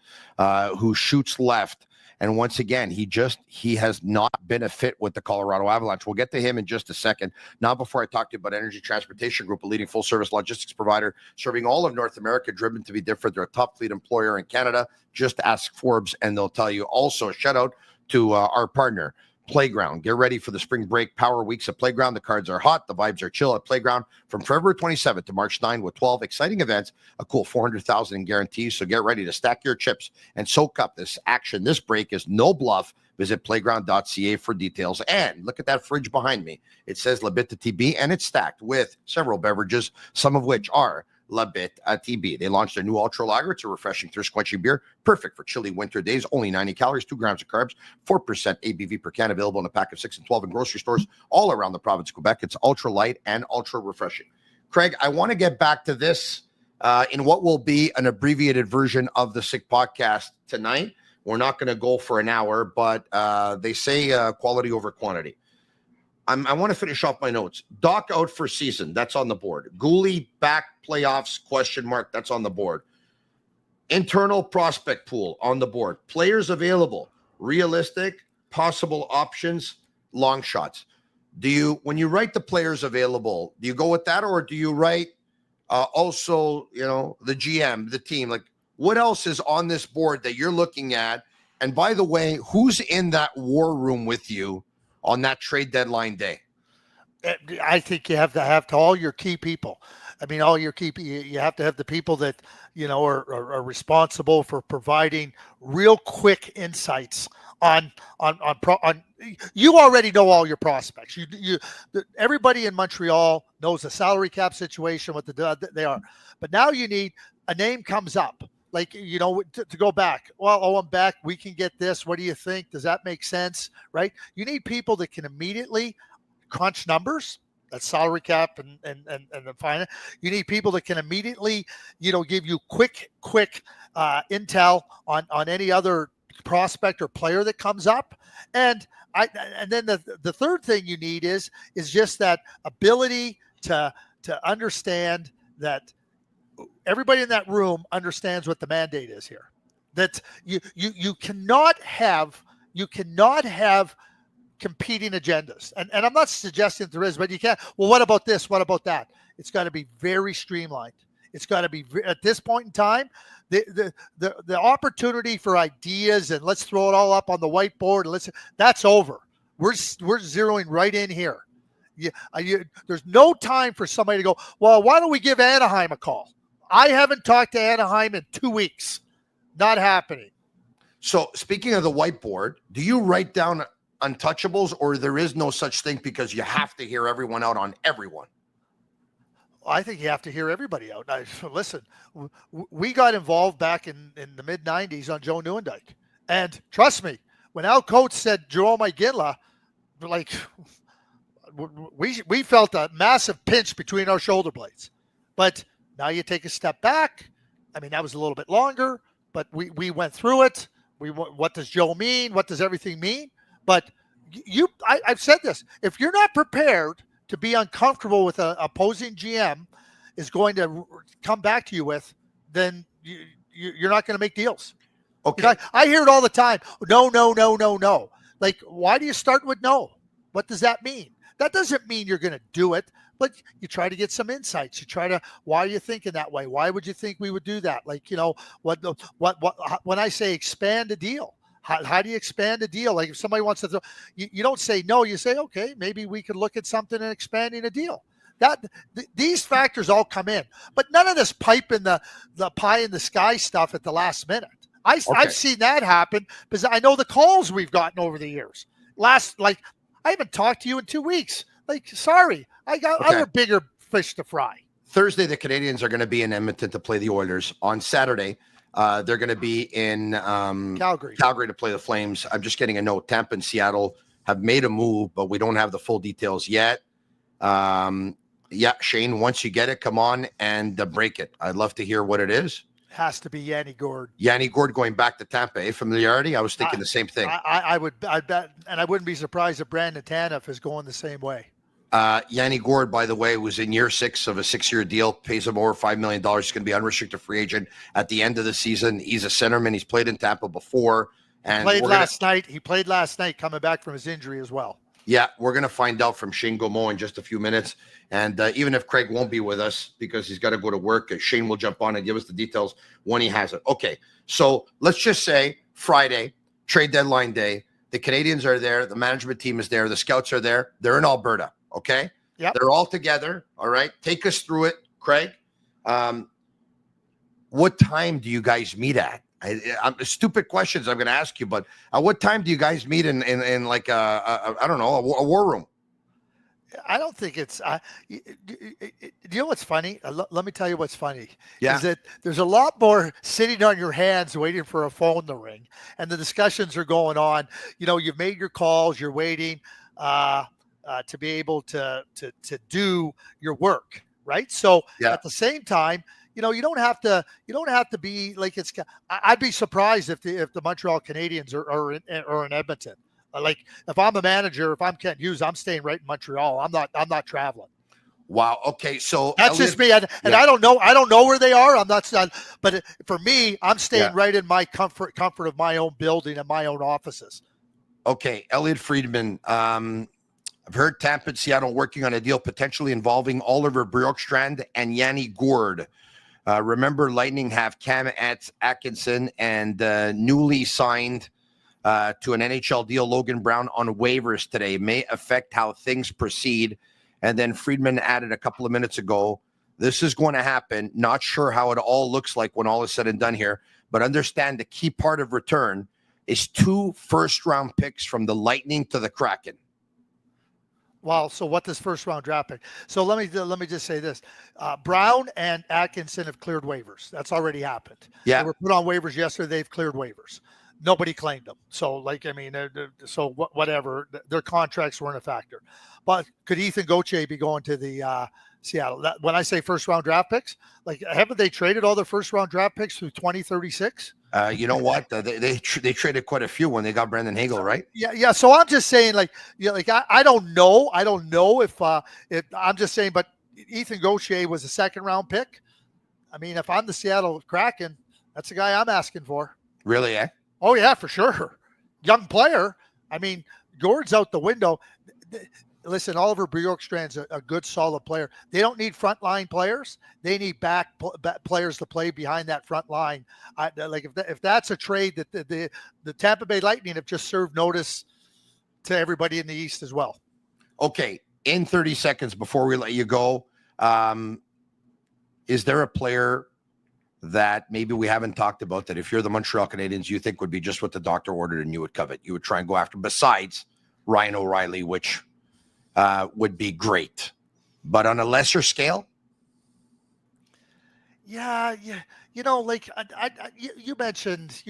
who shoots left. And once again, he has not been a fit with the Colorado Avalanche. We'll get to him in just a second. Now, before I talk to you about Energy Transportation Group, a leading full-service logistics provider serving all of North America, driven to be different. They're a top fleet employer in Canada. Just ask Forbes, and they'll tell you. Also, shout out to our partner, Playground. Get ready for the spring break power weeks at Playground. The cards are hot. The vibes are chill at Playground from February 27th to March 9 with 12 exciting events, a cool $400,000 in guarantees. So get ready to stack your chips and soak up this action. This break is no bluff. Visit playground.ca for details. And look at that fridge behind me. It says La Bittt Tibi, and it's stacked with several beverages, some of which are La Bittt Tibi. They launched their new Ultra Lager. It's a refreshing, thirst-quenching beer, perfect for chilly winter days. Only 90 calories, 2 grams of carbs, 4% ABV per can, available in a pack of 6 and 12 in grocery stores all around the province of Quebec. It's ultra light and ultra refreshing. Craig, I want to get back to this in what will be an abbreviated version of the Sick Podcast tonight. We're not going to go for an hour, but they say quality over quantity. I want to finish off my notes. Doc out for season. That's on the board. Gooley back playoffs, ? That's on the board. Internal prospect pool on the board. Players available. Realistic, possible options, long shots. When you write the players available, do you go with that, or do you write also, the GM, the team? Like, what else is on this board that you're looking at? And by the way, who's in that war room with you on that trade deadline day? I think you have to have all your key people. I mean, you have to have the people that, are responsible for providing real quick insights on you already know all your prospects. Everybody in Montreal knows the salary cap situation, what they are. But now you need a name comes up. Like, to go back. Well, I'm back. We can get this. What do you think? Does that make sense? Right? You need people that can immediately crunch numbers. That's salary cap and the finance. You need people that can immediately, give you quick intel on any other prospect or player that comes up. And then the third thing you need is just that ability to understand that everybody in that room understands what the mandate is here. That you cannot have competing agendas. And I'm not suggesting that there is, but you can't. Well, what about this? What about that? It's got to be very streamlined. It's got to be at this point in time, the opportunity for ideas and let's throw it all up on the whiteboard. That's over. We're zeroing right in here. There's no time for somebody to go, well, why don't we give Anaheim a call? I haven't talked to Anaheim in 2 weeks. Not happening. So speaking of the whiteboard, do you write down untouchables, or there is no such thing because you have to hear everyone out on everyone? I think you have to hear everybody out. Listen, we got involved back in the mid-'90s on Joe Nieuwendyk. And trust me, when Al Coates said Jerome Iginla, we felt a massive pinch between our shoulder blades. But now you take a step back. I mean, that was a little bit longer. but we went through it. What does Joe mean? What does everything mean? But I've said this. If you're not prepared to be uncomfortable with an opposing GM is going to come back to you with, then you're not going to make deals. Okay. You know, I hear it all the time. No, no, no, no, no. Like, why do you start with no? What does that mean? That doesn't mean you're going to do it, but you try to get some insights. You try to, why are you thinking that way? Why would you think we would do that? Like, you know, what, when I say expand a deal, how do you expand a deal? Like if somebody wants to, you don't say no, you say, okay, maybe we could look at something and expanding a deal. These factors all come in, but none of this pipe in the pie in the sky stuff at the last minute. I've seen that happen because I know the calls we've gotten over the years. I haven't talked to you in 2 weeks. Like, sorry, I got other bigger fish to fry. Thursday, the Canadiens are going to be in Edmonton to play the Oilers. On Saturday, they're going to be in Calgary to play the Flames. I'm just getting a note. Tampa and Seattle have made a move, but we don't have the full details yet. Yeah, Shane, once you get it, come on and break it. I'd love to hear what it is. Has to be Yanni Gourde. Yanni Gourde going back to Tampa. Familiarity? I was thinking the same thing. I bet, and I wouldn't be surprised if Brandon Tanev is going the same way. Yanni Gourde, by the way, was in year 6 of a 6-year deal, pays him over $5 million. He's going to be unrestricted free agent at the end of the season. He's a centerman. He's played in Tampa before. And He played last night coming back from his injury as well. Yeah, we're going to find out from Shane Gaumont in just a few minutes. And even if Craig won't be with us because he's got to go to work, Shane will jump on and give us the details when he has it. Okay, so let's just say Friday, trade deadline day. The Canadiens are there. The management team is there. The scouts are there. They're in Alberta, okay? Yep. They're all together, all right? Take us through it, Craig. What time do you guys meet at? I'm stupid questions I'm going to ask you, but at what time do you guys meet in like I don't know, a war room? I don't think it's. You know what's funny? Let me tell you what's funny. Yeah. Is that there's a lot more sitting on your hands waiting for a phone to ring, and the discussions are going on. You know, you've made your calls. You're waiting to be able to do your work, right? So at the same time. You know, you don't have to be like it's. I'd be surprised if the Montreal Canadiens are in Edmonton. Like if I'm a manager, if I'm Kent Hughes, I'm staying right in Montreal. I'm not traveling. Wow. Okay. So that's just me. And I don't know where they are. I'm not. But for me, I'm staying right in my comfort of my own building and my own offices. Okay, Elliot Friedman. I've heard Tampa and Seattle working on a deal potentially involving Oliver Bjorkstrand and Yanni Gourde. Remember, Lightning have Cam Atkinson and newly signed to an NHL deal, Logan Brown, on waivers today. May affect how things proceed. And then Friedman added a couple of minutes ago, this is going to happen. Not sure how it all looks like when all is said and done here, but understand the key part of return is 2 first-round picks from the Lightning to the Kraken. Well, so what does first round draft pick? So let me just say this: Brown and Atkinson have cleared waivers. That's already happened. Yeah, they were put on waivers yesterday. They've cleared waivers. Nobody claimed them. So, whatever. Their contracts weren't a factor. But could Ethan Gauthier be going to the Seattle? When I say first round draft picks, like haven't they traded all their first round draft picks through 2036? You know what? They traded quite a few when they got Brandon Hagel, right? Yeah. So I'm just saying, I don't know. I don't know if I'm just saying, but Ethan Gauthier was a second round pick. I mean, if I'm the Seattle Kraken, that's the guy I'm asking for. Really? Eh? Oh yeah, for sure. Young player. I mean, Gourde's out the window. Listen, Oliver Bjorkstrand's a good, solid player. They don't need frontline players. They need back players to play behind that front line. If that's a trade that the Tampa Bay Lightning have just served notice to everybody in the East as well. Okay, in 30 seconds before we let you go, is there a player that maybe we haven't talked about that if you're the Montreal Canadiens, you think would be just what the doctor ordered and you would covet, you would try and go after besides Ryan O'Reilly, which would be great, but on a lesser scale? Yeah. You know, like you mentioned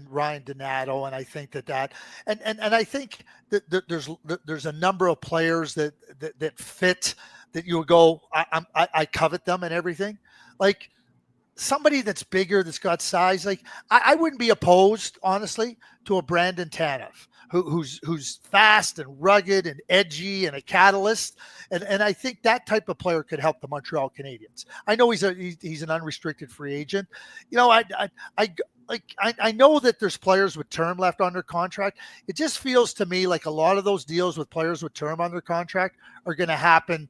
Ryan Donato, and I think that I think that there's a number of players that fit that you would go, I covet them and everything. Like somebody that's bigger, that's got size. Like I wouldn't be opposed, honestly, to a Brandon Tanev who's fast and rugged and edgy and a catalyst. And I think that type of player could help the Montreal Canadiens. I know he's an unrestricted free agent. You know, I know that there's players with term left under contract. It just feels to me like a lot of those deals with players with term under contract are going to happen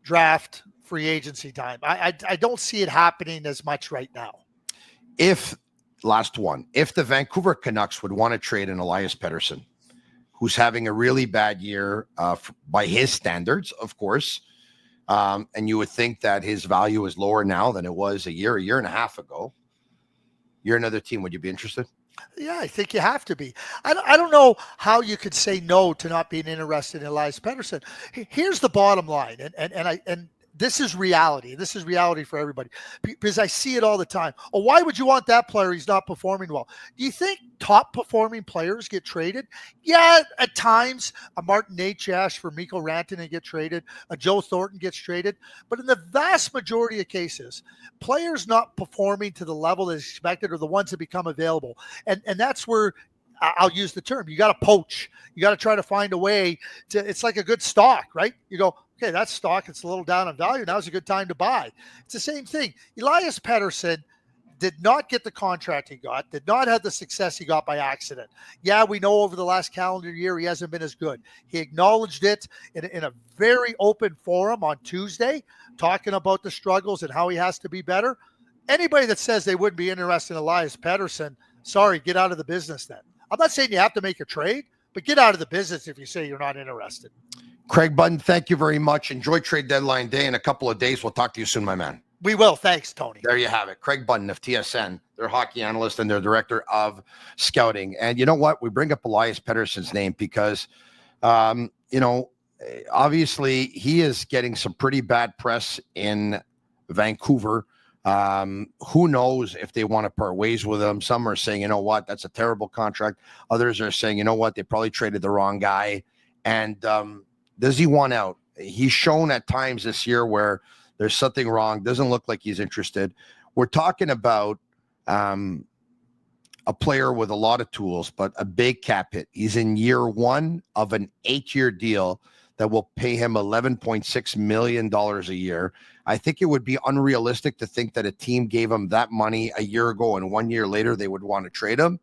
draft, free agency time. I don't see it happening as much right now. If the Vancouver Canucks would want to trade an Elias Pettersson, who's having a really bad year by his standards, of course, and you would think that his value is lower now than it was a year and a half ago, you're another team. Would you be interested? Yeah, I think you have to be. I don't know how you could say no to not being interested in Elias Pettersson. Here's the bottom line, and this is reality. This is reality for everybody because I see it all the time. Oh, why would you want that player? He's not performing well. Do you think top performing players get traded? Yeah, at times. A Martin Necas for Mikko Rantanen get traded. A Joe Thornton gets traded. But in the vast majority of cases, players not performing to the level that's expected are the ones that become available. And that's where I'll use the term. You got to poach. You got to try to find a way to, it's like a good stock, right? You go, okay, that stock, it's a little down in value. Now's a good time to buy. It's the same thing. Elias Pettersson did not get the contract he got, did not have the success he got by accident. Yeah, we know over the last calendar year he hasn't been as good. He acknowledged it in a very open forum on Tuesday, talking about the struggles and how he has to be better. Anybody that says they wouldn't be interested in Elias Pettersson, sorry, get out of the business then. I'm not saying you have to make a trade, but get out of the business if you say you're not interested. Craig Button, thank you very much. Enjoy trade deadline day in a couple of days. We'll talk to you soon, my man. We will. Thanks, Tony. There you have it. Craig Button of TSN, their hockey analyst and their director of scouting. And you know what? We bring up Elias Pettersson's name because, obviously he is getting some pretty bad press in Vancouver. Who knows if they want to part ways with him? Some are saying, you know what, that's a terrible contract. Others are saying, you know what, they probably traded the wrong guy. And does he want out? He's shown at times this year where there's something wrong. Doesn't look like he's interested. We're talking about a player with a lot of tools, but a big cap hit. He's in year one of an 8-year deal that will pay him $11.6 million a year. I think it would be unrealistic to think that a team gave him that money a year ago and 1 year later they would want to trade him.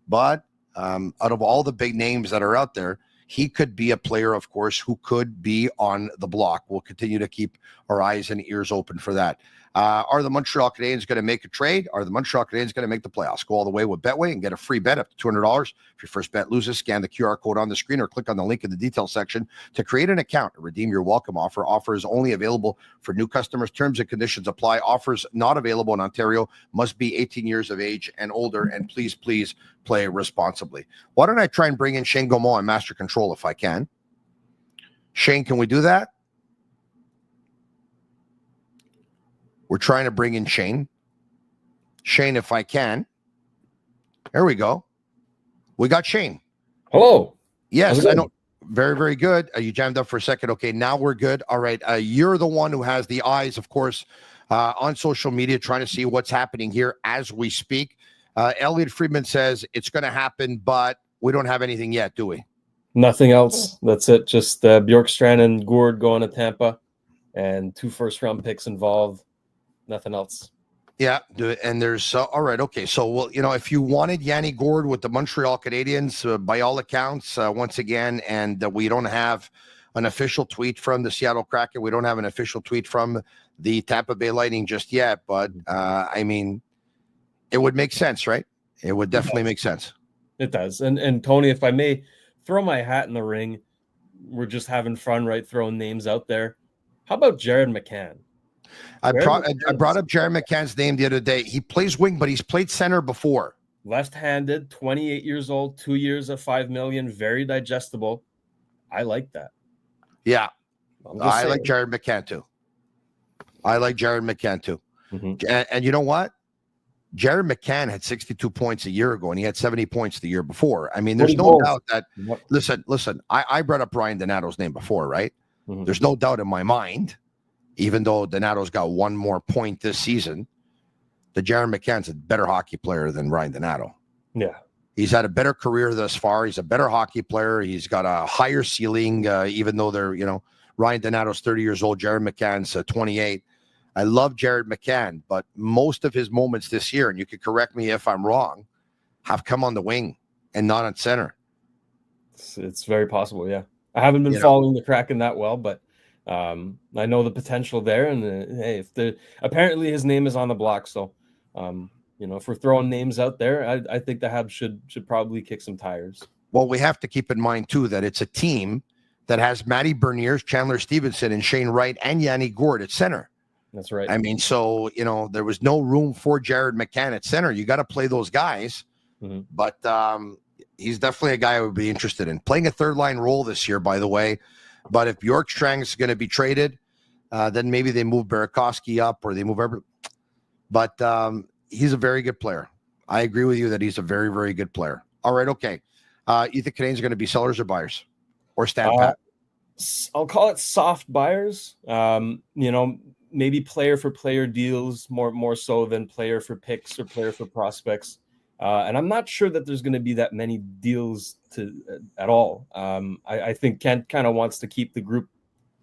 But out of all the big names that are out there, he could be a player, of course, who could be on the block. We'll continue to keep our eyes and ears open for that. Are the Montreal Canadiens going to make a trade? Are the Montreal Canadiens going to make the playoffs? Go all the way with Betway and get a free bet up to $200. If your first bet loses, scan the QR code on the screen or click on the link in the details section to create an account and redeem your welcome offer. Offer is only available for new customers. Terms and conditions apply. Offers not available in Ontario. Must be 18 years of age and older. And please play responsibly. Why don't I try and bring in Shane Gaumont on Master Control if I can? Shane, can we do that? We're trying to bring in Shane. Shane, if I can. There we go. We got Shane. Hello. Yes, I know. Very, very good. You jammed up for a second. Okay, now we're good. All right. You're the one who has the eyes, of course, on social media, trying to see what's happening here as we speak. Elliot Friedman says it's going to happen, but we don't have anything yet, do we? Nothing else. That's it. Just Bjorkstrand and Gourde going to Tampa and 2 first-round picks involved. Nothing else. Yeah, and there's all right. Okay, so well, if you wanted Yanni Gourde with the Montreal Canadiens, by all accounts, once again, and we don't have an official tweet from the Seattle Kraken, we don't have an official tweet from the Tampa Bay Lightning just yet. But I mean, it would make sense, right? It would definitely make sense. It does. And Tony, if I may throw my hat in the ring, we're just having fun, right? Throwing names out there. How about Jared McCann? I brought up Jared McCann's name the other day. He plays wing, but he's played center before. Left-handed, 28 years old, 2 years of $5 million, very digestible. I like that. Yeah, I like Jared McCann too. Mm-hmm. And you know what? Jared McCann had 62 points a year ago, and he had 70 points the year before. I mean, there's no doubt that. Listen. I brought up Ryan Donato's name before, right? Mm-hmm. There's no doubt in my mind. Even though Donato's got one more point this season, that Jared McCann's a better hockey player than Ryan Donato. Yeah. He's had a better career thus far. He's a better hockey player. He's got a higher ceiling, even though they're, Ryan Donato's 30 years old. Jared McCann's 28. I love Jared McCann, but most of his moments this year, and you could correct me if I'm wrong, have come on the wing and not on center. It's very possible, yeah. I haven't been following the Kraken that well, but I know the potential there. And hey, apparently his name is on the block, so if we're throwing names out there, I think the Habs should probably kick some tires. Well, we have to keep in mind too that it's a team that has Matty Berniers, Chandler Stevenson, and Shane Wright and Yanni Gourde at center. That's right. I mean, so there was no room for Jared McCann at center. You got to play those guys, but he's definitely a guy I would be interested in playing a third line role this year, by the way. But if Bjorkstrand is going to be traded, then maybe they move Burakovsky up or they move every. But he's a very good player. I agree with you that he's a very, very good player. All right, okay. You think Canadiens are going to be sellers or buyers, or stand pat? I'll call it soft buyers. Maybe player for player deals more so than player for picks or player for prospects. And I'm not sure that there's going to be that many deals at all. I think Kent kind of wants to keep the group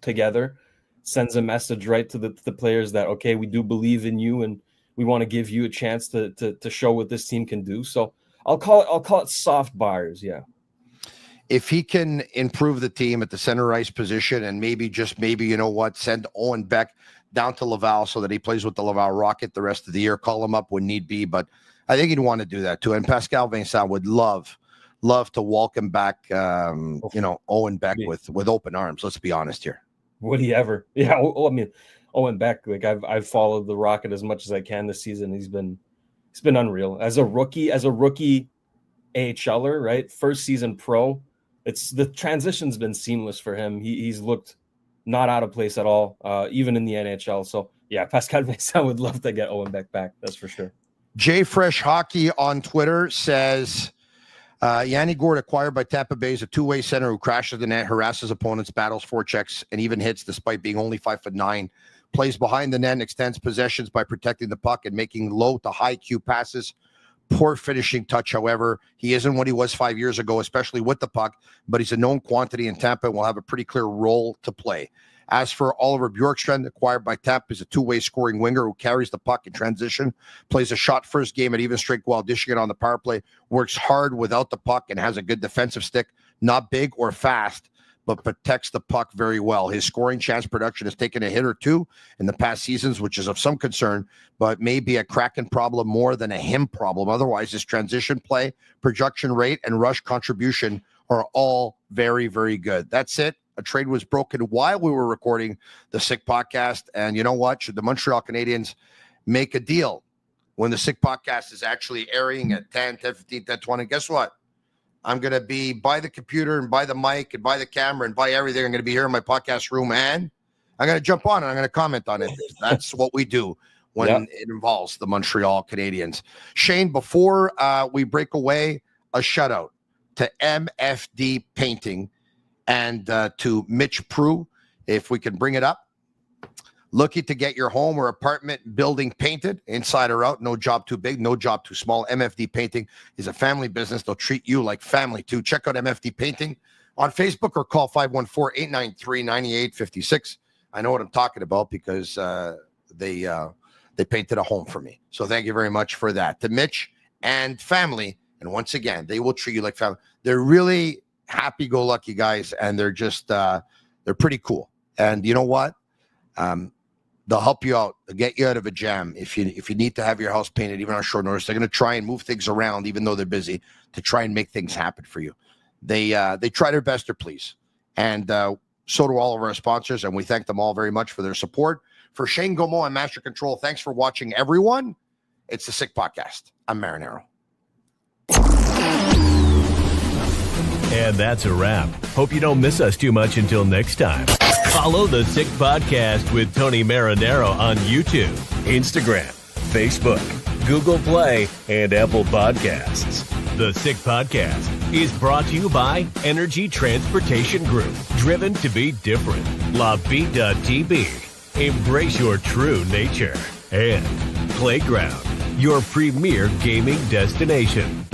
together, sends a message right to the players that, okay, we do believe in you and we want to give you a chance to show what this team can do. So I'll call it soft buyers. Yeah. If he can improve the team at the center ice position and maybe, send Owen Beck down to Laval so that he plays with the Laval Rocket the rest of the year, call him up when need be. But I think he'd want to do that too. And Pascal Vincent would love to welcome back, Owen Beck with open arms. Let's be honest here. Would he ever? Yeah. Owen Beck, like I've followed the Rocket as much as I can this season. He's been unreal as a rookie AHLer, right? First season pro. The transition's been seamless for him. He's looked not out of place at all, even in the NHL. So yeah, Pascal Vincent would love to get Owen Beck back. That's for sure. Jay Fresh Hockey on Twitter says, Yanni Gourde acquired by Tampa Bay is a two-way center who crashes the net, harasses opponents, battles forechecks, and even hits despite being only 5'9", plays behind the net and extends possessions by protecting the puck and making low to high Q passes. Poor finishing touch, however. He isn't what he was 5 years ago, especially with the puck, but he's a known quantity in Tampa and will have a pretty clear role to play. As for Oliver Bjorkstrand, acquired by Tampa, is a two-way scoring winger who carries the puck in transition, plays a shot first game at even strength while dishing it on the power play, works hard without the puck and has a good defensive stick, not big or fast, but protects the puck very well. His scoring chance production has taken a hit or two in the past seasons, which is of some concern, but may be a Kraken problem more than a him problem. Otherwise, his transition play, projection rate, and rush contribution are all very, very good. That's it. A trade was broken while we were recording the Sick Podcast. And you know what? Should the Montreal Canadiens make a deal when the Sick Podcast is actually airing at 10, 15, 10, 20, guess what? I'm going to be by the computer and by the mic and by the camera and by everything. I'm going to be here in my podcast room and I'm going to jump on and I'm going to comment on it. That's what we do when it involves the Montreal Canadiens. Shane, before we break away, a shout out to MFD Painting and to Mitch Prue, if we can bring it up. Looking to get your home or apartment building painted inside or out. No job too big, no job too small. MFD Painting is a family business. They'll treat you like family too. Check out MFD Painting on Facebook or call 514-893-9856. I know what I'm talking about because they painted a home for me. So thank you very much for that. To Mitch and family, and once again, they will treat you like family. They're really happy-go-lucky guys, and they're just they're pretty cool. And you know what? They'll help you out. They'll get you out of a jam if you need to have your house painted, even on short notice. They're going to try and move things around, even though they're busy, to try and make things happen for you. They try their best to please, and so do all of our sponsors, and we thank them all very much for their support. For Shane Gaumont and Master Control, thanks for watching, everyone. It's the Sick Podcast. I'm Marinaro. And that's a wrap. Hope you don't miss us too much until next time. Follow the Sick Podcast with Tony Marinaro on YouTube, Instagram, Facebook, Google Play, and Apple Podcasts. The Sick Podcast is brought to you by Energy Transportation Group, driven to be different. LaVita TB, embrace your true nature. And Playground, your premier gaming destination.